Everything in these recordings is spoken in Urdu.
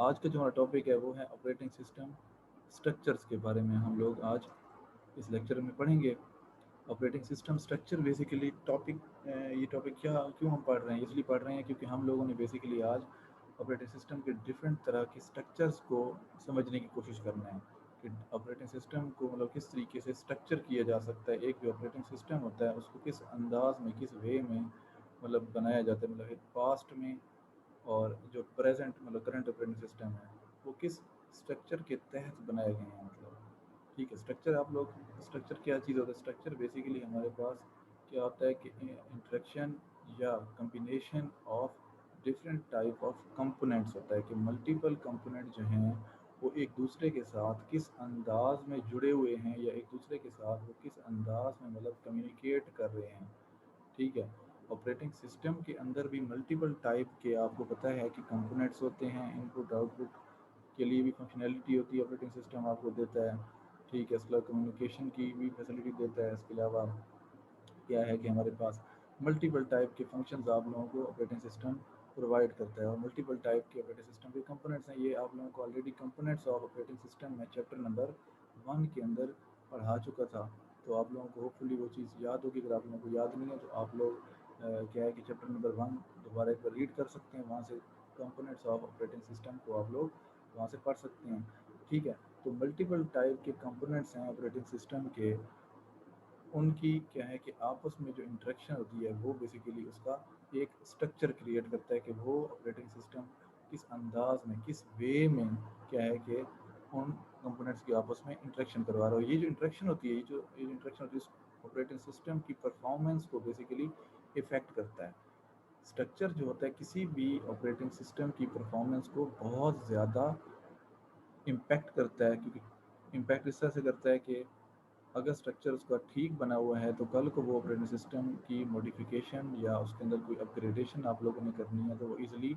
آج کا جو ہمارا ٹاپک ہے وہ ہے آپریٹنگ سسٹم اسٹرکچرس کے بارے میں ہم لوگ آج اس لیکچر میں پڑھیں گے۔ آپریٹنگ سسٹم اسٹرکچر بیسیکلی یہ ٹاپک کیوں ہم پڑھ رہے ہیں، اس لیے پڑھ رہے ہیں کیونکہ ہم لوگوں نے بیسیکلی آج آپریٹنگ سسٹم کے ڈفرینٹ طرح کے اسٹرکچرس کو سمجھنے کی کوشش کرنا ہے کہ آپریٹنگ سسٹم کو مطلب کس طریقے سے اسٹرکچر کیا جا سکتا ہے۔ ایک جو آپریٹنگ سسٹم ہوتا ہے اس کو کس انداز میں، کس وے میں مطلب بنایا جاتا ہے، مطلب پاسٹ میں، اور جو پریزنٹ مطلب کرنٹ آپریٹنگ سسٹم ہے وہ کس اسٹرکچر کے تحت بنائے گئے ہیں۔ مطلب ٹھیک ہے، اسٹرکچر آپ لوگ اسٹرکچر کیا چیز ہوتا ہے؟ اسٹرکچر بیسیکلی ہمارے پاس کیا ہوتا ہے کہ انٹریکشن یا combination of different type of components ہوتا ہے، کہ ملٹیپل کمپوننٹ جو ہیں وہ ایک دوسرے کے ساتھ کس انداز میں جڑے ہوئے ہیں، یا ایک دوسرے کے ساتھ وہ کس انداز میں مطلب کمیونیکیٹ کر رہے ہیں۔ ٹھیک ہے، آپریٹنگ سسٹم کے اندر بھی ملٹیپل ٹائپ کے آپ کو پتہ ہے کہ کمپوننٹس ہوتے ہیں، ان پٹ آؤٹ پٹ کے لیے بھی فنکشنالٹی ہوتی ہے آپریٹنگ سسٹم آپ کو دیتا ہے۔ ٹھیک ہے، اس کے علاوہ کمیونیکیشن کی بھی فیسلٹی دیتا ہے۔ اس کے علاوہ کیا ہے کہ ہمارے پاس ملٹیپل ٹائپ کے فنکشنز آپ لوگوں کو آپریٹنگ سسٹم پرووائڈ کرتا ہے، اور ملٹیپل ٹائپ کے آپریٹنگ سسٹم کے کمپوننٹس ہیں۔ یہ آپ لوگوں کو already components of operating system میں چیپٹر نمبر 1 کے اندر پڑھا چکا تھا، تو آپ لوگوں کو ہوپ فلی وہ چیز یاد ہوگی۔ اگر آپ لوگوں کو یاد نہیں ہے تو آپ لوگ کیا ہے کہ چیپٹر نمبر 1 دوبارہ ایک بار ریڈ کر سکتے ہیں، وہاں سے کمپوننٹس آف آپریٹنگ سسٹم کو آپ لوگ وہاں سے پڑھ سکتے ہیں۔ ٹھیک ہے، تو ملٹیپل ٹائپ کے کمپوننٹس ہیں آپریٹنگ سسٹم کے، ان کی کیا ہے کہ آپس میں جو انٹریکشن ہوتی ہے وہ بیسیکلی اس کا ایک اسٹرکچر کریٹ کرتا ہے کہ وہ آپریٹنگ سسٹم کس انداز میں، کس وے میں کیا ہے کہ ان کمپوننٹس کی آپس میں انٹریکشن کروا رہا ہو۔ یہ جو انٹریکشن ہوتی ہے، یہ جو انٹریکشن ہوتی ہے اس آپریٹنگ سسٹم کی پرفارمنس کو بیسیکلی افیکٹ کرتا ہے۔ اسٹرکچر جو ہوتا ہے کسی بھی آپریٹنگ سسٹم کی پرفارمنس کو بہت زیادہ امپیکٹ کرتا ہے، کیونکہ امپیکٹ اس طرح سے کرتا ہے کہ اگر اسٹرکچر اس کا ٹھیک بنا ہوا ہے تو کل کو وہ آپریٹنگ سسٹم کی موڈیفیکیشن یا اس کے اندر کوئی اپ گریڈیشن آپ لوگوں نے کرنی ہے تو وہ ایزیلی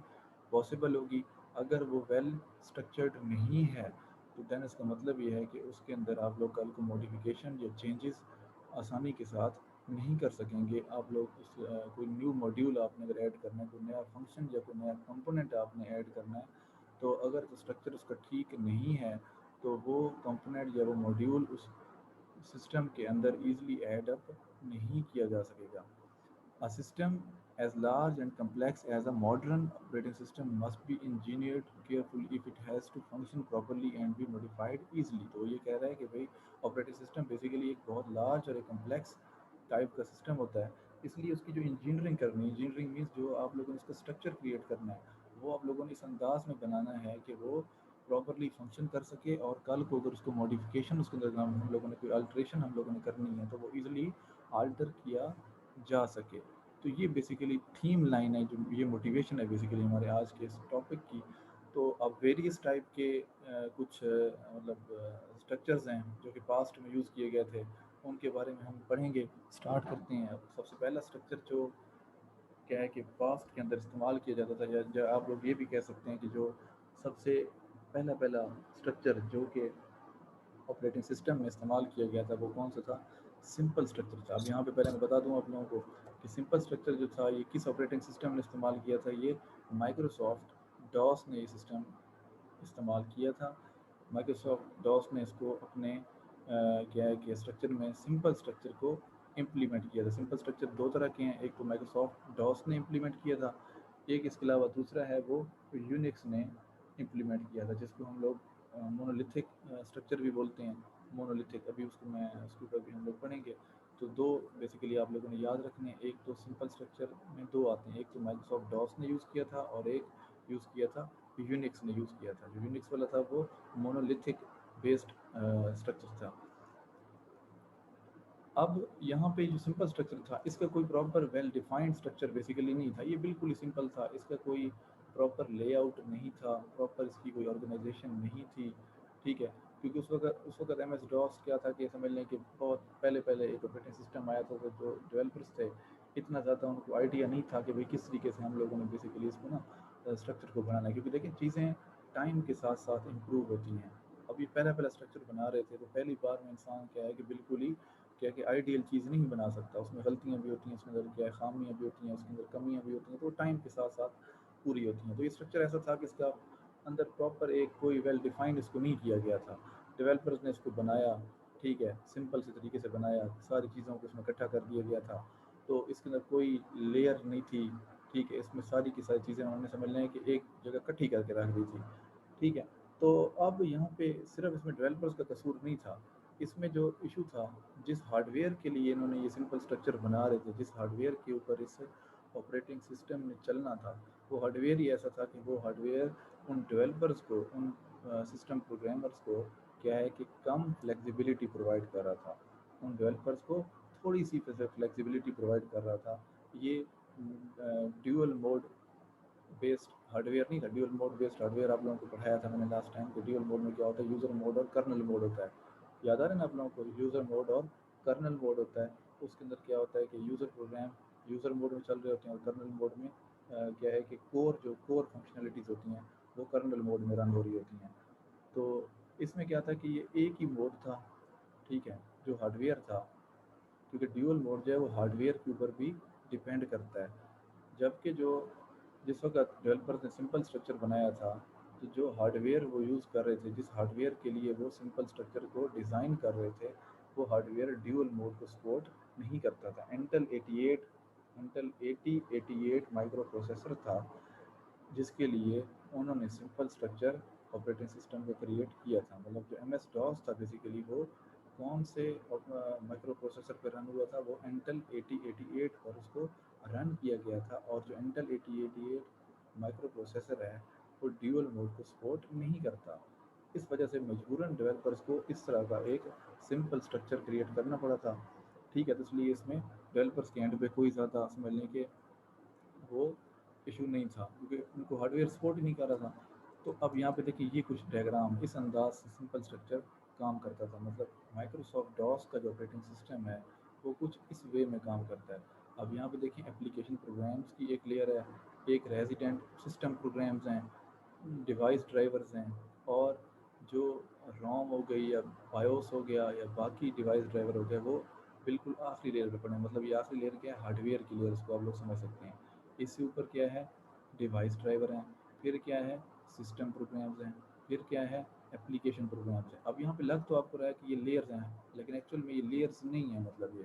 پاسبل ہوگی۔ اگر وہ ویل اسٹرکچرڈ نہیں ہے تو دین اس کا مطلب یہ ہے کہ اس کے اندر آپ لوگ کل کو موڈیفیکیشن یا چینجز آسانی کے ساتھ نہیں کر سکیں گے۔ آپ لوگ اس کوئی نیو ماڈیول آپ نے اگر ایڈ کرنا ہے، کوئی نیا فنکشن یا کوئی نیا کمپوننٹ آپ نے ایڈ کرنا ہے، تو اگر اسٹرکچر اس کا ٹھیک نہیں ہے تو وہ کمپوننٹ یا وہ ماڈیول اس سسٹم کے اندر ایزلی ایڈ اپ نہیں کیا جا سکے گا۔ A system as large and complex as a modern operating system must be engineered carefully if it has to function properly and be modified easily۔ تو یہ کہہ رہا ہے کہ بھئی آپریٹنگ سسٹم بیسیکلی ایک بہت لارج اور ایک کمپلیکس ٹائپ کا سسٹم ہوتا ہے، اس لیے اس کی جو انجینئرنگ کرنی ہے، انجینئرنگ مینس جو آپ لوگوں نے اس کا اسٹرکچر کریٹ کرنا ہے وہ آپ لوگوں نے اس انداز میں بنانا ہے کہ وہ پراپرلی فنکشن کر سکے، اور کل کو اگر اس کو موڈیفیکیشن اس کے اندر ہم لوگوں نے کوئی الٹریشن ہم لوگوں نے کرنی ہے تو وہ ایزیلی آلٹر کیا جا سکے۔ تو یہ بیسیکلی تھیم لائن ہے، جو یہ موٹیویشن ہے بیسیکلی ہمارے آج کے اس ٹاپک کی۔ تو اب ویریس ٹائپ کے کچھ مطلب اسٹرکچرز ہیں جو کہ پاسٹ میں یوز کیے گئے تھے، ان کے بارے میں ہم پڑھیں گے۔ اسٹارٹ کرتے ہیں۔ اب سب سے پہلا اسٹرکچر جو کیا ہے کہ پاسٹ کے اندر استعمال کیا جاتا تھا، یا آپ لوگ یہ بھی کہہ سکتے ہیں کہ جو سب سے پہلا اسٹرکچر جو کہ آپریٹنگ سسٹم میں استعمال کیا گیا تھا وہ کون سا تھا؟ سمپل اسٹرکچر تھا۔ اب یہاں پہ پہلے میں بتا دوں آپ لوگوں کو کہ سمپل اسٹرکچر جو تھا یہ کس آپریٹنگ سسٹم نے استعمال کیا تھا؟ یہ مائکروسافٹ ڈاس نے یہ سسٹم استعمال کیا تھا۔ مائکروسافٹ ڈاس نے اس کو اپنے کیا ہے کہ اسٹرکچر میں سمپل اسٹرکچر کو امپلیمنٹ کیا تھا۔ سمپل اسٹرکچر دو طرح کے ہیں، ایک تو مائکروسافٹ ڈاس نے امپلیمنٹ کیا تھا، ایک اس کے علاوہ دوسرا ہے وہ یونکس نے امپلیمنٹ کیا تھا، جس کو ہم لوگ مونولیتھک اسٹرکچر بھی بولتے ہیں۔ مونولیتھک ابھی اس کے اوپر بھی ہم لوگ پڑھیں گے۔ تو دو بیسیکلی آپ لوگوں نے یاد رکھنے ہیں، ایک تو سمپل اسٹرکچر میں دو آتے ہیں، ایک تو مائکروسافٹ ڈاس نے یوز کیا تھا اور ایک یوز کیا تھا یونکس نے یوز کیا تھا۔ جو یونکس والا تھا وہ مونولیتھک بیسڈ اسٹرکچر تھا۔ اب یہاں پہ جو سمپل اسٹرکچر تھا اس کا کوئی proper well defined structure basically نہیں تھا، یہ بالکل ہی سمپل تھا، اس کا کوئی پراپر لے آؤٹ نہیں تھا، پراپر اس کی کوئی آرگنائزیشن نہیں تھی۔ ٹھیک ہے، کیونکہ اس وقت ایم ایس ڈاس کیا تھا کہ سمجھ لیں کہ بہت پہلے ایک آپریٹنگ سسٹم آیا تھا، تو جو ڈیولپرس تھے اتنا زیادہ ان کو آئیڈیا نہیں تھا کہ بھئی کس طریقے سے ہم لوگوں نے بیسیکلی اس کو نا اسٹرکچر کو بنانا ہے، کیونکہ دیکھیں چیزیں ٹائم کے ساتھ ساتھ امپروو ہوتی ہیں۔ اب یہ پہلا اسٹرکچر بنا رہے تھے تو پہلی بار میں انسان کیا ہے کہ بالکل ہی کیا کہ آئیڈیل چیز نہیں بنا سکتا، اس میں غلطیاں بھی ہوتی ہیں، اس کے اندر کیا ہے خامیاں بھی ہوتی ہیں، اس کے اندر کمیاں بھی ہوتی ہیں، تو ٹائم کے ساتھ ساتھ پوری ہوتی ہیں۔ تو یہ اسٹرکچر ایسا تھا کہ اس کا اندر پراپر ایک کوئی ویل ڈیفائنڈ اس کو نہیں کیا گیا تھا. ڈیولپرز نے اس کو بنایا، ٹھیک ہے، سمپل سے طریقے سے بنایا، ساری چیزوں کو اس میں اکٹھا کر دیا گیا تھا. تو اس کے اندر کوئی لیئر نہیں تھی، ٹھیک ہے، اس میں ساری کی ساری چیزیں انہوں نے سمجھ لیں کہ ایک جگہ اکٹھی کر کے رکھ دی تھی، ٹھیک ہے. تو اب یہاں پہ صرف اس میں ڈیولپرز کا قصور نہیں تھا. اس میں جو ایشو تھا، جس ہارڈ ویئر کے لیے انہوں نے یہ سمپل اسٹرکچر بنا رہے تھے، جس ہارڈ ویئر کے اوپر اس آپریٹنگ سسٹم نے چلنا تھا، وہ ہارڈ ویئر ہی ایسا تھا کہ وہ ہارڈ ویئر ان ڈیولپرز کو، ان سسٹم پروگرامرز کو کیا ہے کہ کم فلیکسیبلٹی پرووائڈ کر رہا تھا. ان ڈیولپرز کو تھوڑی سی فلیکسیبلٹی پرووائڈ کر رہا تھا. یہ dual mode based hardware نہیں تھا. Dual mode based hardware آپ لوگوں کو پڑھایا تھا میں نے لاسٹ ٹائم. کہ ڈیول موڈ میں کیا ہوتا ہے، یوزر موڈ اور کرنل موڈ ہوتا ہے. یاد آ رہا ہے نا آپ لوگوں کو؟ یوزر موڈ اور کرنل موڈ ہوتا ہے. اس کے اندر کیا ہوتا ہے کہ یوزر پروگرام یوزر موڈ میں چل رہے ہوتے ہیں، اور کرنل موڈ میں کیا ہے کہ کور فنکشنلٹیز ہوتی ہیں وہ کرنل موڈ میں رن ہو رہی ہوتی ہیں. تو اس میں کیا تھا کہ یہ ایک ہی موڈ تھا، ٹھیک ہے، جو ہارڈ ویئر تھا. کیونکہ ڈیول موڈ جو ہے وہ ہارڈ ویئر کے اوپر بھی ڈپینڈ کرتا ہے. جبکہ جس وقت ڈیولپرز نے سمپل اسٹرکچر بنایا تھا، تو جو ہارڈ ویئر وہ یوز کر رہے تھے، جس ہارڈ ویئر کے لیے وہ سمپل اسٹرکچر کو ڈیزائن کر رہے تھے، وہ ہارڈ ویئر ڈیول موڈ کو سپورٹ نہیں کرتا تھا. انٹل 8088 مائکرو پروسیسر تھا، جس کے لیے انہوں نے سمپل اسٹرکچر آپریٹنگ سسٹم کو کریٹ کیا تھا. مطلب جو ایم ایس ڈاس تھا بیسیکلی وہ کون سے مائکرو پروسیسر پہ رن ہوا تھا؟ وہ انٹل 8088 پر اس کو رن کیا گیا تھا. اور جو انٹل 8088 مائکرو پروسیسر ہے وہ ڈیول موڈ کو سپورٹ نہیں کرتا. اس وجہ سے مجبوراً ڈیولپرز کو اس طرح کا ایک سمپل اسٹرکچر کریٹ کرنا پڑا تھا، ٹھیک ہے. تو اس لیے اس میں ڈیولپرز کے اینڈ پہ کوئی زیادہ سمجھ لیں کہ وہ ایشو نہیں تھا، کیونکہ ان کو ہارڈ ویئر سپورٹ ہی نہیں کر رہا تھا. تو اب یہاں پہ دیکھیں یہ کچھ ڈائیگرام اس انداز سے سمپل اسٹرکچر کام کرتا تھا. مطلب مائکروسافٹ ڈاس کا جو آپریٹنگ سسٹم ہے وہ کچھ اس وے میں کام کرتا ہے. اب یہاں پہ دیکھیں اپلیکیشن پروگرامز کی ایک لیئر ہے، ایک ریزیڈنٹ سسٹم پروگرامز ہیں، ڈیوائس ڈرائیورز ہیں، اور جو روم ہو گئی یا بایوس ہو گیا یا باقی ڈیوائس ڈرائیور ہو گیا، وہ بالکل آخری لیئر پہ پڑے ہیں. مطلب یہ آخری لیئر کیا ہے؟ ہارڈ ویئر کی لیئر، اس کو آپ لوگ سمجھ سکتے ہیں. اس سے اوپر کیا ہے؟ ڈیوائس ڈرائیور ہیں، پھر کیا ہے؟ سسٹم پروگرامز ہیں، پھر کیا ہے؟ اپلیکیشن پروگرامز ہیں. اب یہاں پہ لگ تو آپ کو رہا ہے کہ یہ لیئرز ہیں، لیکن ایکچوئل میں یہ لیئرز نہیں ہیں. مطلب یہ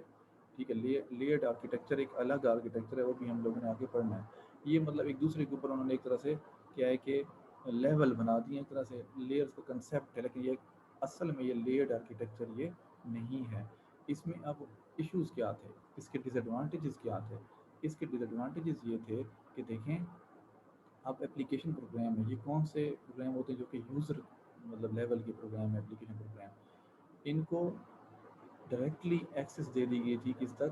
ٹھیک ہے، لیئرڈ آرکیٹیکچر ایک الگ آرکیٹیکچر ہے، وہ بھی ہم لوگوں نے آگے پڑھنا ہے. یہ مطلب ایک دوسرے کے اوپر انہوں نے ایک طرح سے کیا ہے کہ لیول بنا دیے، ایک طرح سے لیئرز کا کنسیپٹ ہے، لیکن یہ اصل میں یہ لیئرڈ آرکیٹیکچر یہ نہیں ہے. اس میں اب ایشوز کیا تھے، اس کے ڈس ایڈوانٹیجز کیا تھے؟ اس کے ڈس ایڈوانٹیجز یہ تھے کہ دیکھیں اب اپلیکیشن پروگرام ہے، یہ کون سے پروگرام ہوتے ہیں جو کہ یوزر مطلب لیول کے پروگرام ہے. اپلیکیشن پروگرام ان کو ڈائریکٹلی ایکسیس دے دی گئی تھی کس تک؟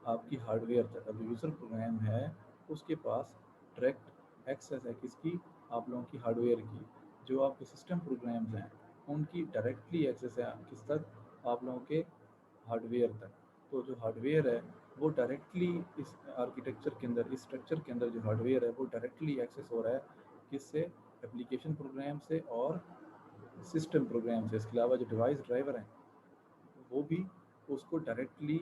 آپ کی ہارڈ ویئر تک. اب یوزر پروگرام ہے اس کے پاس ڈائریکٹ ایکسیس ہے کس کی؟ آپ لوگوں کی ہارڈ ویئر کی. جو آپ کے سسٹم پروگرامز ہیں ان کی ڈائریکٹلی ایکسیس ہے کس تک؟ آپ لوگوں کے ہارڈ ویئر تک. تو جو ہارڈ ویئر ہے وہ ڈائریکٹلی اس آرکیٹیکچر کے اندر، اس اسٹرکچر کے اندر جو ہارڈ ویئر ہے وہ ڈائریکٹلی ایکسیس ہو رہا ہے کس سے؟ اپلیکیشن پروگرام سے اور سسٹم پروگرام سے. اس کے علاوہ جو ڈیوائس ڈرائیور ہیں وہ بھی اس کو ڈائریکٹلی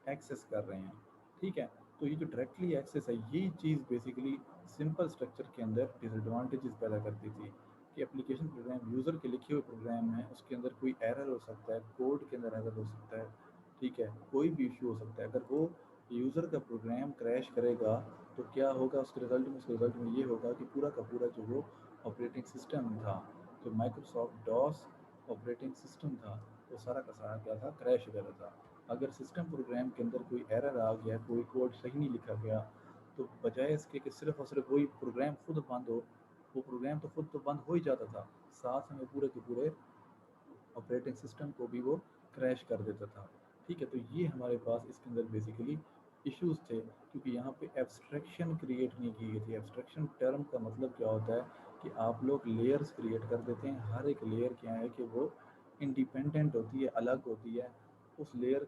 ایکسیس کر رہے ہیں، ٹھیک ہے. تو یہ جو ڈائریکٹلی ایکسیس ہے، یہ چیز بیسیکلی سمپل اسٹرکچر کے اندر ڈس ایڈوانٹیجز پیدا کرتی تھی کہ اپلیکیشن پروگرام یوزر کے لکھے ہوئے پروگرام ہیں، اس کے اندر کوئی ایرر ہو سکتا ہے، کوڈ کے اندر ایرر ہو سکتا ہے، ٹھیک ہے، کوئی بھی ایشو ہو سکتا ہے. اگر وہ یوزر کا پروگرام کریش کرے گا تو کیا ہوگا اس کے رزلٹ میں؟ اس کے رزلٹ میں یہ ہوگا کہ پورا کا پورا جو وہ آپریٹنگ سسٹم تھا، جو مائکروسافٹ ڈاس آپریٹنگ سسٹم تھا، وہ سارا کا سارا کیا تھا؟ کریش ہو جاتا تھا. اگر سسٹم پروگرام کے اندر کوئی ایرر آ گیا، کوئی کوڈ صحیح نہیں لکھا گیا، تو بجائے اس کے کہ صرف اور صرف وہی پروگرام خود بند ہو، وہ پروگرام تو خود تو بند ہو ہی جاتا تھا، ساتھ میں پورے کے پورے آپریٹنگ سسٹم کو بھی وہ کریش کر دیتا تھا، ٹھیک ہے. تو یہ ہمارے پاس اس کے اندر بیسیکلی ایشوز تھے، کیونکہ یہاں پہ ایبسٹریکشن کریٹ نہیں کی گئی تھی. ایبسٹریکشن ٹرم کا مطلب کیا ہوتا ہے کہ آپ لوگ لیئرز کریٹ کر دیتے ہیں. ہر ایک لیئر کیا ہے کہ وہ انڈیپینڈنٹ ہوتی ہے، الگ ہوتی ہے. اس لیئر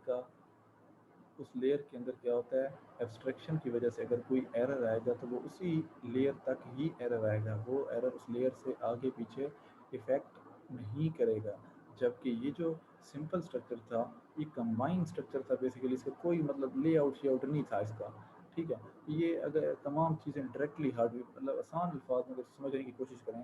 کے اندر کیا ہوتا ہے؟ ایبسٹریکشن کی وجہ سے اگر کوئی ایرر آئے گا تو وہ اسی لیئر تک ہی ایرر آئے گا، وہ ایرر اس لیئر سے آگے پیچھے افیکٹ نہیں کرے گا. جبکہ یہ جو سمپل اسٹرکچر تھا یہ کمبائن اسٹرکچر تھا بیسیکلی، اس کا کوئی مطلب لے آؤٹ شے آؤٹ نہیں تھا اس کا، ٹھیک ہے. یہ اگر تمام چیزیں ڈائریکٹلی ہارڈ ویئر مطلب آسان الفاظ میں اگر سمجھنے کی کوشش کریں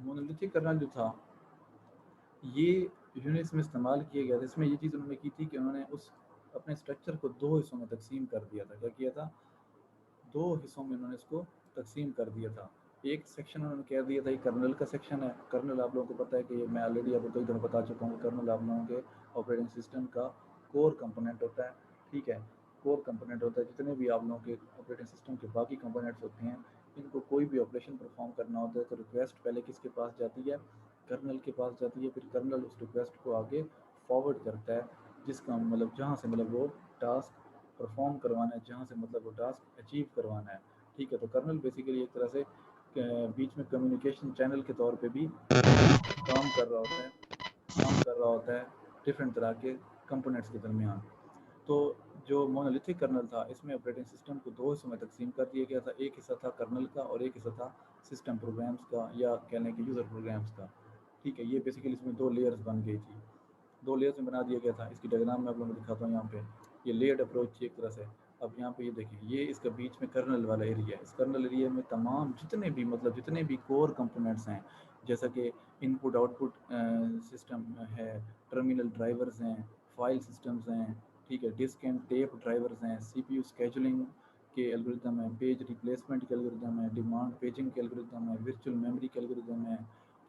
مونولیتھک کرنل جو تھا یہ یونکس میں استعمال کیا گیا تھا. اس میں یہ چیز انہوں نے کی تھی کہ انہوں نے اس اپنے اسٹرکچر کو 2 حصوں میں تقسیم کر دیا تھا. کیا کیا تھا؟ 2 حصوں میں انہوں نے اس کو تقسیم کر دیا تھا. ایک سیکشن انہوں نے کہہ دیا تھا یہ کرنل کا سیکشن ہے. کرنل آپ لوگوں کو پتہ ہے کہ میں آلریڈی آپ کو کئی دفعہ بتا چکا ہوں. کرنل آپ لوگوں کے آپریٹنگ سسٹم کا کور کمپوننٹ ہوتا ہے. ٹھیک ہے, کور کمپوننٹ ہوتا ہے. جتنے بھی آپ لوگوں کے آپریٹنگ سسٹم کے باقی کمپوننٹس ہوتے ہیں, ان کو کوئی بھی آپریشن پرفارم کرنا ہوتا ہے تو ریکویسٹ پہلے کس کے پاس جاتی ہے؟ کرنل کے پاس جاتی ہے. پھر کرنل اس ریکویسٹ کو آگے فارورڈ کرتا ہے, جس کا مطلب جہاں سے مطلب وہ ٹاسک پرفارم کروانا ہے, جہاں سے مطلب وہ ٹاسک اچیو کروانا ہے. ٹھیک ہے, تو کرنل بیسیکلی ایک طرح سے بیچ میں کمیونیکیشن چینل کے طور پہ بھی کام کر رہا ہوتا ہے ڈفرینٹ طرح کے کمپوننٹس کے درمیان. تو جو مونولیتھک کرنل تھا اس میں آپریٹنگ سسٹم کو 2 حصوں میں تقسیم کر دیا گیا تھا. ایک حصہ تھا کرنل کا اور ایک حصہ تھا سسٹم پروگرامز کا, یا کہہ لیں کہ یوزر پروگرامز کا. ٹھیک ہے, یہ بیسیکلی اس میں 2 لیئرز بن گئی تھی. 2 لیئرز میں بنا دیا گیا تھا. اس کی ڈائگرام میں آپ لوگوں کو دکھاتا ہوں. یہاں پہ یہ لیئرڈ اپروچ تھی ایک طرح سے. اب یہاں پہ یہ دیکھیں, یہ اس کا بیچ میں کرنل والا ایریا ہے. اس کرنل ایریا میں تمام جتنے بھی کور کمپوننٹس ہیں, جیسا کہ ان پٹ آؤٹ پٹ سسٹم ہے, ٹرمینل ڈرائیورز ہیں, فائل سسٹمز ہیں. ٹھیک ہے, ڈسک اینڈ ٹیپ ڈرائیورز ہیں, سی پی یو اسکیجولنگ کے الگوریتم ہے, پیج ریپلیسمنٹ کے الگوریتم ہے, ڈیمانڈ پیجنگ کے الگوریتم ہے, ورچوئل میموری کے الگوریتم ہے.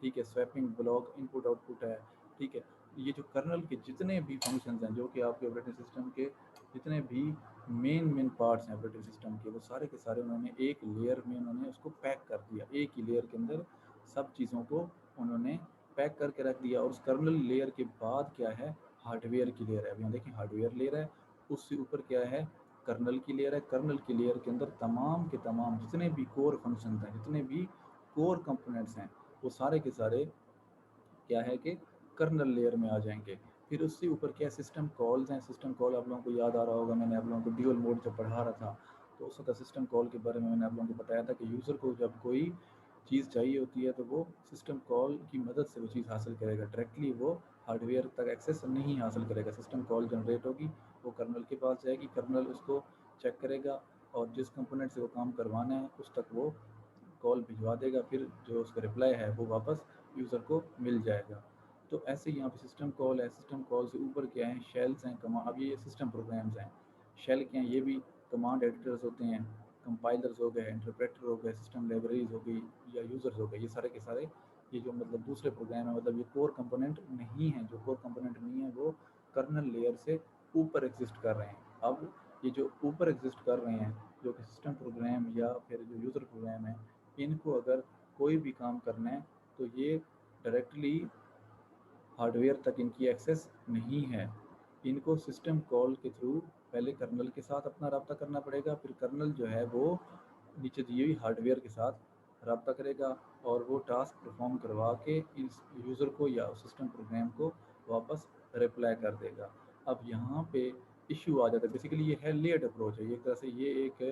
ٹھیک ہے, سویپنگ بلاک ان پٹ آؤٹ پٹ ہے. ٹھیک ہے, یہ جو کرنل کے جتنے بھی فنکشنز ہیں, جو کہ آپ کے آپریٹنگ سسٹم کے جتنے بھی مین پارٹس ہیں آپریٹنگ سسٹم کے, وہ سارے کے سارے انہوں نے ایک لیئر میں انہوں نے اس کو پیک کر دیا. ایک ہی لیئر کے اندر سب چیزوں کو انہوں نے پیک کر کے رکھ دیا. اور اس کرنل لیئر کے بعد کیا ہے؟ ہارڈ ویئر کی لیئر ہے. اب یہاں دیکھیں, ہارڈ ویئر لیئر ہے, اس سے اوپر کیا ہے؟ کرنل کی لیئر ہے. کرنل کی لیئر کے اندر تمام کے تمام جتنے بھی کور فنکشنز ہیں, جتنے بھی کور کمپوننٹس ہیں, وہ سارے کے سارے کیا ہے کہ کرنل لیئر میں آ جائیں گے. پھر اس سے اوپر کیا سسٹم کالز ہیں. سسٹم کال آپ لوگوں کو یاد آ رہا ہوگا, میں نے آپ لوگوں کو ڈیول موڈ جب پڑھا رہا تھا تو اس وقت سسٹم کال کے بارے میں نے آپ لوگوں کو بتایا تھا کہ یوزر کو جب کوئی چیز چاہیے ہوتی ہے تو وہ سسٹم کال کی مدد سے وہ چیز حاصل کرے گا. ڈائریکٹلی وہ ہارڈ ویئر تک ایکسیس نہیں حاصل کرے گا. سسٹم کال جنریٹ ہوگی, وہ کرنل کے پاس جائے گی, کرنل اس کو چیک کرے گا اور جس کمپوننٹ سے وہ کام کروانا ہے اس تک وہ کال بھجوا دے گا. پھر جو اس کا رپلائی ہے وہ واپس یوزر کو مل جائے گا. تو ایسے یہاں پہ سسٹم کال ہے. سسٹم کال سے اوپر کیا ہیں؟ شیلز ہیں. اب یہ سسٹم پروگرامز ہیں. شیل کیا ہیں؟ یہ بھی کمانڈ ایڈیٹرز ہوتے ہیں, کمپائلرز ہو گئے, انٹرپریٹر ہو گئے, سسٹم لائبریریز ہو گئی یا یوزرز ہو گئے. یہ سارے کے سارے یہ جو مطلب دوسرے پروگرام ہیں, مطلب یہ کور کمپوننٹ نہیں ہیں. جو کور کمپوننٹ نہیں ہیں وہ کرنل لیئر سے اوپر ایگزسٹ کر رہے ہیں. اب یہ جو اوپر ایگزسٹ کر رہے ہیں, جو کہ سسٹم پروگرام یا پھر جو یوزر پروگرام ہیں, ان کو اگر کوئی بھی کام کرنا ہے تو یہ ڈائریکٹلی ہارڈ ویئر تک ان کی ایکسیس نہیں ہے. ان کو سسٹم کال کے تھرو پہلے کرنل کے ساتھ اپنا رابطہ کرنا پڑے گا. پھر کرنل جو ہے وہ نیچے دی ہوئی ہارڈ ویئر کے ساتھ رابطہ کرے گا اور وہ ٹاسک پرفارم کروا کے اس یوزر کو یا سسٹم پروگرام کو واپس رپلائی کر دے گا. اب یہاں پہ ایشو آ جاتا ہے. بیسیکلی یہ ہے لیئرڈ اپروچ ہے. یہ ایک طرح سے یہ ایک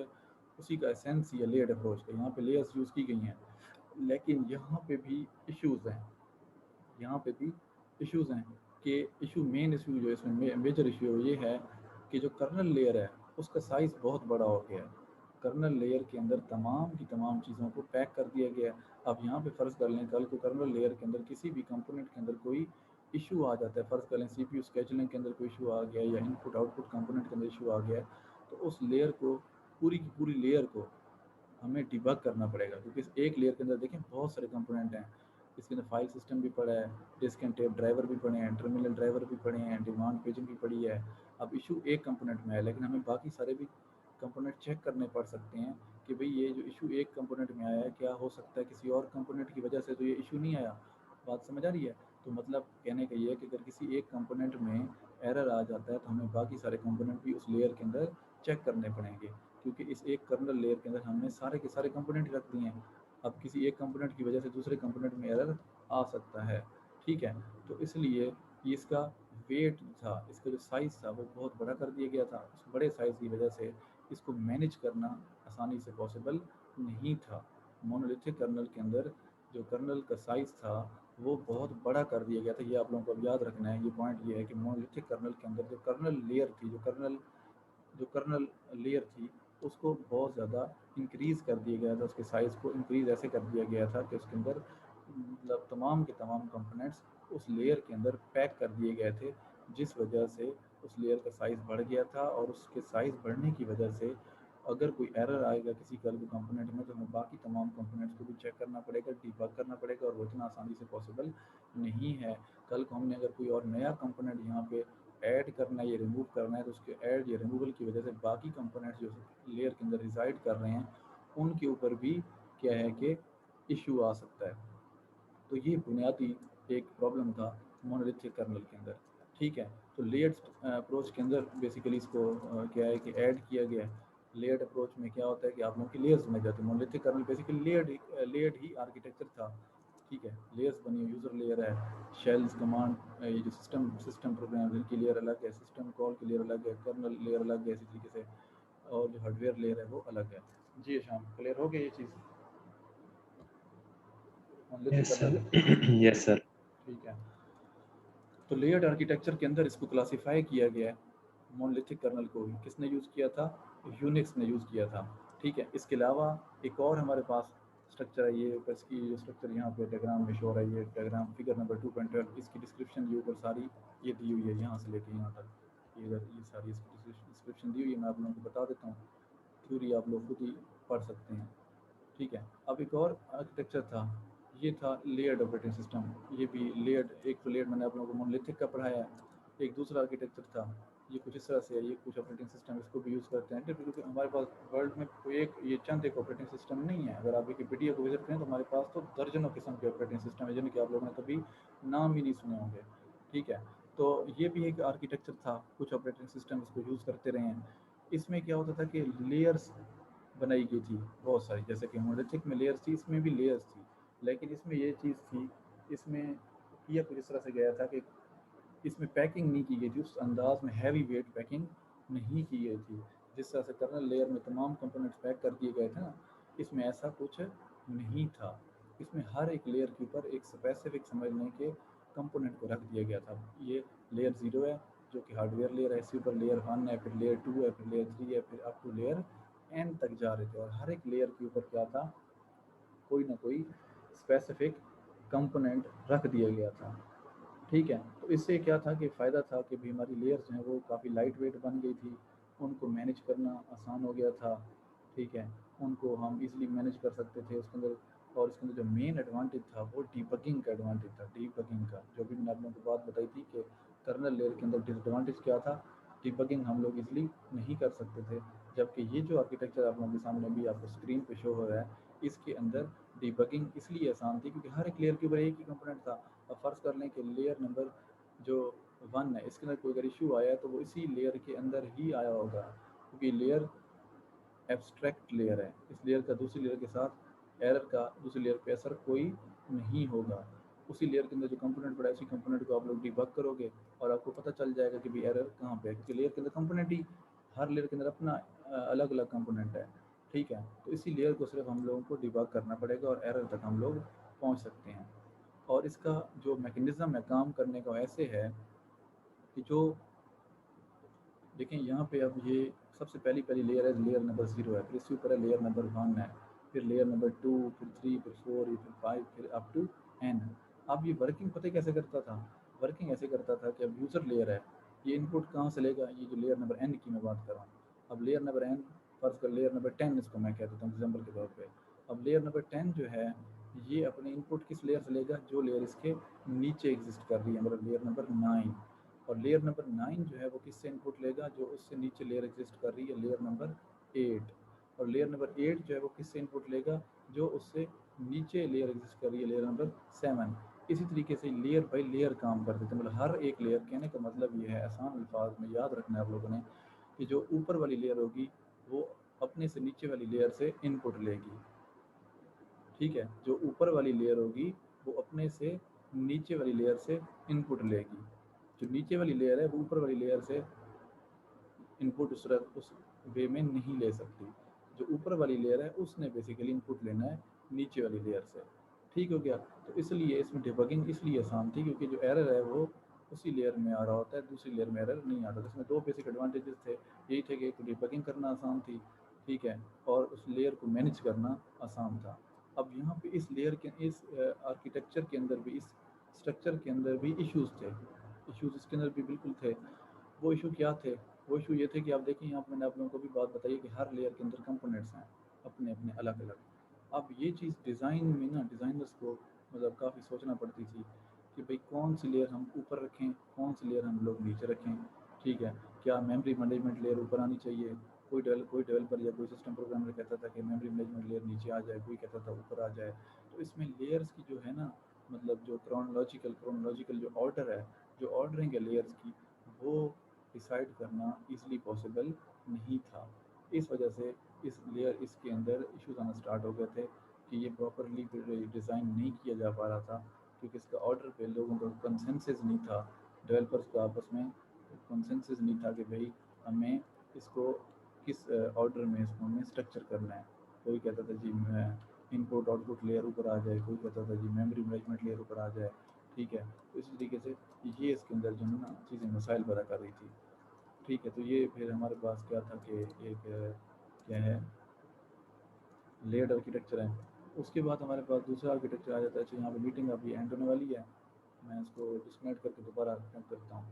اسی کا اسینس ہی ہے لیئرڈ اپروچ کا. یہاں پہ لیئرس یوز کی گئی ہیں, لیکن یہاں پہ بھی ایشوز ہیں. یہاں پہ بھی ایشوز ہیں کہ مین ایشو جو اس میں میجر ایشو یہ ہے کہ جو کرنل لیئر ہے اس کا سائز بہت بڑا ہو گیا ہے. کرنل لیئر کے اندر تمام کی تمام چیزوں کو پیک کر دیا گیا ہے. اب یہاں پہ فرض کر لیں کل کو کرنل لیئر کے اندر کسی بھی کمپوننٹ کے اندر کوئی ایشو آ جاتا ہے, فرض کر لیں سی پی یو اسکیجولنگ کے اندر کوئی ایشو آ گیا یا ان پٹ آؤٹ پٹ کمپوننٹ کے اندر ایشو آ گیا ہے, تو اس لیئر کو پوری کی پوری لیئر کو ہمیں ڈیبگ کرنا پڑے گا. کیونکہ اس ایک لیئر کے اندر دیکھیں بہت سارے کمپوننٹ ہیں. اس کے اندر فائل سسٹم بھی پڑا ہے, ڈسک اینڈ ٹیپ ڈرائیور بھی پڑے ہیں, ٹرمینل ڈرائیور بھی پڑے ہیں, ڈیمانڈ پیجنگ بھی پڑی ہے. اب ایشو ایک کمپوننٹ میں ہے, لیکن ہمیں باقی سارے بھی کمپوننٹ چیک کرنے پڑ سکتے ہیں کہ بھئی یہ جو ایشو ایک کمپوننٹ میں آیا ہے, کیا ہو سکتا ہے کسی اور کمپوننٹ کی وجہ سے تو یہ ایشو نہیں آیا. بات سمجھ آ رہی ہے؟ تو مطلب کہنے کا یہ ہے کہ اگر کسی ایک کمپوننٹ میں ایرر آ جاتا ہے تو ہمیں باقی سارے کمپوننٹ بھی اس لیئر کے اندر چیک کرنے پڑیں گے, کیونکہ اس ایک کرنل لیئر کے اندر ہم نے سارے کے سارے کمپوننٹ رکھ دیے ہیں. اب کسی ایک کمپوننٹ کی وجہ سے دوسرے کمپوننٹ میں ایرر آ سکتا ہے. ٹھیک ہے, تو اس لیے یہ اس کا ویٹ تھا, اس کا جو سائز تھا وہ بہت بڑا کر دیا گیا تھا. اس بڑے سائز کی وجہ سے اس کو مینیج کرنا آسانی سے پاسبل نہیں تھا. مونولیتھک کرنل کے اندر جو کرنل کا سائز تھا وہ بہت بڑا کر دیا گیا تھا. یہ آپ لوگوں کو اب یاد رکھنا ہے. یہ پوائنٹ یہ ہے کہ مونولیتھک کرنل کے اندر جو کرنل لیئر تھی, جو کرنل لیئر تھی, اس کو بہت زیادہ انکریز کر دیا گیا تھا. اس کے سائز کو انکریز ایسے کر دیا گیا تھا کہ اس کے اندر مطلب تمام کے تمام کمپوننٹس اس لیئر کے اندر پیک کر دیے گئے تھے، جس وجہ سے اس لیئر کا سائز بڑھ گیا تھا، اور اس کے سائز بڑھنے کی وجہ سے اگر کوئی ایرر آئے گا کسی کل کمپوننٹ میں تو ہمیں باقی تمام کمپوننٹس کو بھی چیک کرنا پڑے گا، ڈیبگ کرنا پڑے گا، اور وہ اتنا آسانی سے پاسبل نہیں ہے۔ کل کو ہم نے اگر کوئی اور نیا کمپوننٹ یہاں پہ ایڈ کرنا ہے یا ریموو کرنا ہے تو اس کے ایڈ یا ریموول کی وجہ سے باقی کمپوننٹس جو لیئر کے اندر ریزائڈ کر رہے ہیں ان کے اوپر بھی کیا ہے کہ ایشو آ سکتا ہے۔ تو یہ بنیادی ایک پرابلم تھا مونولیتھک کرنل کے اندر، ٹھیک ہے۔ تو لیئرڈ اپروچ کے اندر بیسیکلی اس کو کیا ہے کہ ایڈ کیا گیا ہے۔ لیئرڈ اپروچ میں کیا ہوتا ہے کہ آپ لوگوں کی لیئرز بنے جاتے ہیں۔ مونولیتھک کرنل بیسیکلی لیئرڈ ہی آرکیٹیکچر تھا، ٹھیک ہے۔ لیئرز بنی ہوئی، یوزر لیئر ہے، شیلز کمانڈ، یہ جو سسٹم پروگرام جن کی لیئر الگ ہے، سسٹم کال کی لیئر الگ ہے، کرنل لیئر الگ ہے، اسی طریقے سے اور جو ہارڈ ویئر لیئر ہے وہ الگ ہے۔ جی شام کلیئر ہو گیا یہ چیز؟ یس سر، یس سر۔ ٹھیک ہے۔ تو لیئرڈ آرکیٹیکچر کے اندر اس کو کلاسیفائی کیا گیا ہے۔ مونولیتھک کرنل کو کس نے یوز کیا تھا؟ یونکس نے یوز کیا تھا، ٹھیک ہے۔ اس کے علاوہ ایک اور ہمارے پاس اسٹرکچر ہے، یہ اس کی جو اسٹرکچر یہاں پہ ڈائگرام میں شو ہو رہا ہے، یہ ڈائگرام فگر نمبر 2.12، اس کی ڈسکرپشن یہ اوپر ساری یہ دی ہوئی ہے، یہاں سے لے کے یہاں تک یہ ساری اس کی ڈسکرپشن دی ہوئی ہے۔ میں آپ لوگوں کو بتا دیتا ہوں، تھیوری آپ لوگ خود ہی پڑھ سکتے ہیں، ٹھیک ہے۔ اب ایک اور آرکیٹیکچر تھا، یہ تھا لیئرڈ آپریٹنگ سسٹم۔ یہ بھی لیئرڈ، ایک تو لیئرڈ میں نے آپ لوگوں کو مونولیتھک کا پڑھایا ہے، ایک دوسرا آرکیٹیکچر تھا، یہ کچھ اس طرح سے ہے۔ یہ کچھ آپریٹنگ سسٹم اس کو بھی یوز کرتے ہیں کیونکہ ہمارے پاس ورلڈ میں کوئی ایک چند ایک آپریٹنگ سسٹم نہیں ہے۔ اگر آپ ویکیپیڈیا کو وزٹ کریں تو ہمارے پاس تو درجنوں قسم کے آپریٹنگ سسٹم ہیں جن کے آپ لوگوں نے کبھی نام ہی نہیں سنے ہوں گے، ٹھیک ہے۔ تو یہ بھی ایک آرکیٹیکچر تھا، کچھ آپریٹنگ سسٹم اس کو یوز کرتے رہے ہیں۔ اس میں کیا ہوتا تھا کہ لیئرس بنائی گئی تھی بہت ساری، جیسے کہ مونولیتھک میں لیئرس تھی، اس میں بھی لیئرس تھی، لیکن اس میں یہ چیز تھی، اس میں کیا کچھ اس طرح سے گیا تھا کہ اس میں پیکنگ نہیں کی گئی تھی اس انداز میں، ہیوی ویٹ پیکنگ نہیں کی گئی تھی جس طرح سے کرنل لیئر میں تمام کمپوننٹس پیک کر دیے گئے تھے نا، اس میں ایسا کچھ نہیں تھا۔ اس میں ہر ایک لیئر کے اوپر ایک اسپیسیفک سمجھنے کے کمپوننٹ کو رکھ دیا گیا تھا۔ یہ لیئر 0 ہے جو کہ ہارڈ ویئر لیئر ہے، اس کے اوپر لیئر 1 ہے، پھر لیئر 2 ہے، پھر لیئر 3 ہے، پھر اپ ٹو لیئر n تک جا رہے تھے، اور ہر ایک لیئر کے اوپر کیا تھا، کوئی نہ کوئی اسپیسیفک کمپوننٹ رکھ دیا گیا تھا، ٹھیک ہے۔ تو اس سے کیا تھا کہ فائدہ تھا کہ بھی ہماری لیئرز جو ہیں وہ کافی لائٹ ویٹ بن گئی تھی، ان کو مینیج کرنا آسان ہو گیا تھا، ٹھیک ہے۔ ان کو ہم ایزیلی مینیج کر سکتے تھے اس کے اندر۔ اور اس کے اندر جو مین ایڈوانٹیج تھا وہ ڈی بگنگ کا ایڈوانٹیج تھا، ڈی بگنگ کا، جو بھی میں نے آپ لوگوں کو بات بتائی تھی کہ کرنل لیئر کے اندر ڈس ایڈوانٹیج کیا تھا، ڈی بگنگ ہم لوگ ایزیلی نہیں کر سکتے تھے، جبکہ یہ جو آرکیٹیکچر آپ لوگوں کے سامنے بھی آپ کو اسکرین پہ شو ہو رہا ہے، اس کے اندر ڈی بگنگ اس لیے آسان تھی کیونکہ ہر ایک لیئر کے اوپر ایک ہی کمپوننٹ تھا۔ اب فرض کر لیں کہ لیئر نمبر جو 1 ہے اس کے اندر کوئی اگر ایشو آیا ہے تو وہ اسی لیئر کے اندر ہی آیا ہوگا، کیونکہ لیئر ایبسٹریکٹ لیئر ہے، اس لیئر کا دوسری لیئر کے ساتھ ایرر کا دوسری لیئر پہ اثر کوئی نہیں ہوگا۔ اسی لیئر کے اندر جو کمپوننٹ پڑا ہے اسی کمپوننٹ کو آپ لوگ ڈی بگ کرو گے اور آپ کو پتہ چل جائے گا کہ بھی ایرر کہاں پہ ہے، کیونکہ لیئر کے اندر کمپوننٹ ہی، ہر لیئر کے اندر اپنا الگ الگ کمپوننٹ ہے، ٹھیک ہے۔ تو اسی لیئر کو صرف ہم لوگوں کو ڈی بگ کرنا پڑے گا اور ایرر تک ہم لوگ پہنچ سکتے ہیں۔ اور اس کا جو میکینزم ہے کام کرنے کا ایسے ہے کہ جو دیکھیں یہاں پہ اب یہ سب سے پہلی لیئر ہے، لیئر نمبر 0 ہے، پھر اس کے اوپر ہے لیئر نمبر 1 ہے، پھر لیئر نمبر 2، پھر 3، پھر 4، پھر 5، پھر اپ ٹو n۔ اب یہ ورکنگ پتہ کیسے کرتا تھا؟ ورکنگ ایسے کرتا تھا کہ اب یوزر لیئر ہے، یہ ان پٹ کہاں سے لے گا؟ یہ جو لیئر نمبر n کی میں بات کر رہا ہوں، اب لیئر نمبر n، فرض کر لیئر نمبر 10 اس کو میں کہہ دیتا ہوں ایگزامپل کے طور پہ۔ اب لیئر نمبر 10 جو ہے یہ اپنے ان پٹ کس لیئر سے لے گا؟ جو لیئر اس کے نیچے ایگزسٹ کر رہی ہے، مطلب لیئر نمبر 9۔ اور لیئر نمبر 9 جو ہے وہ کس سے ان پٹ لے گا؟ جو اس سے نیچے لیئر ایگزسٹ کر رہی ہے، لیئر نمبر 8۔ اور لیئر نمبر 8 جو ہے وہ کس سے ان پٹ لے گا؟ جو اس سے نیچے لیئر ایگزسٹ کر رہی ہے، لیئر نمبر 7۔ اسی طریقے سے لیئر بائی لیئر کام کرتے تھے، مطلب ہر ایک لیئر، کہنے کا مطلب یہ ہے آسان الفاظ میں یاد رکھنا ہے آپ لوگوں نے کہ جو اوپر والی لیئر ہوگی وہ اپنے سے نیچے والی لیئر سے ان پٹ لے گی، ٹھیک ہے۔ جو اوپر والی لیئر ہوگی وہ اپنے سے نیچے والی لیئر سے ان پٹ لے گی، جو نیچے والی لیئر ہے وہ اوپر والی لیئر سے ان پٹ اس وے میں نہیں لے سکتی، جو اوپر والی لیئر ہے اس نے بیسیکلی ان پٹ لینا ہے نیچے والی لیئر سے، ٹھیک ہو گیا۔ تو اس لیے اس میں ڈیبگنگ اس لیے آسان تھی کیونکہ جو ایرر ہے وہ اسی لیئر میں آ رہا ہوتا ہے، دوسری لیئر میں ایرر نہیں آتا۔ اس میں دو بیسک ایڈوانٹیجز تھے، یہی تھے کہ ایک ڈیبگنگ کرنا آسان تھی، ٹھیک ہے، اور اس لیئر کو مینیج کرنا آسان تھا۔ اب یہاں پہ اس لیئر کے اس آرکیٹیکچر کے اندر بھی، اس اسٹرکچر کے اندر بھی ایشوز تھے، ایشوز اس کے اندر بھی بالکل تھے. وہ ایشو کیا تھے؟ وہ ایشو یہ تھے کہ آپ دیکھیں یہاں پہ میں نے آپ لوگوں کو بھی بات بتائی کہ ہر لیئر کے اندر کمپوننٹس ہیں اپنے اپنے الگ الگ. اب یہ چیز ڈیزائن میں نا ڈیزائنرس کو مطلب کافی سوچنا پڑتی تھی کہ بھئی کون سی لیئر ہم اوپر رکھیں، کون سی لیئر ہم لوگ نیچے رکھیں. ٹھیک ہے، کیا میموری مینجمنٹ لیئر اوپر آنی چاہیے؟ کوئی ڈیولپر یا کوئی سسٹم پروگرامر کہتا تھا کہ میموری مینجمنٹ لیئر نیچے آ جائے، کوئی کہتا تھا اوپر آ جائے. تو اس میں لیئرس کی جو ہے نا مطلب جو کرونالوجیکل جو آرڈر ہے، جو آرڈرنگ ہے لیئرس کی، وہ ڈیسائیڈ کرنا ایزلی پاسبل نہیں تھا. اس وجہ سے اس کے اندر ایشوز آنا اسٹارٹ ہو گئے تھے کہ یہ پراپرلی ڈیزائن نہیں کیا جا پا رہا تھا، کیونکہ اس کا آرڈر پہ لوگوں کا کنسنسس نہیں تھا، ڈیولپرس کا آپس میں کنسنسس نہیں تھا کہ بھئی ہمیں اس کو کس آرڈر میں اس کو ہمیں اسٹرکچر کرنا ہے. کوئی کہتا تھا جی ان پٹ آؤٹ پٹ لیئر اوپر آ جائے، کوئی کہتا تھا جی میموری مینجمنٹ لیئر اوپر آ جائے. ٹھیک ہے، تو اسی طریقے سے یہ اس کے اندر جو ہے نا چیزیں مسائل پیدا کر رہی تھی. ٹھیک ہے، تو یہ پھر ہمارے پاس کیا تھا کہ ایک کیا ہے لیئرڈ آرکیٹیکچر ہے. اس کے بعد ہمارے پاس دوسرا آرکیٹیکچر آ جاتا ہے. یہاں پہ میٹنگ ابھی اینڈ ہونے والی ہے، میں اس کو ڈسکنیکٹ کر کے دوبارہ کنیکٹ کرتا ہوں.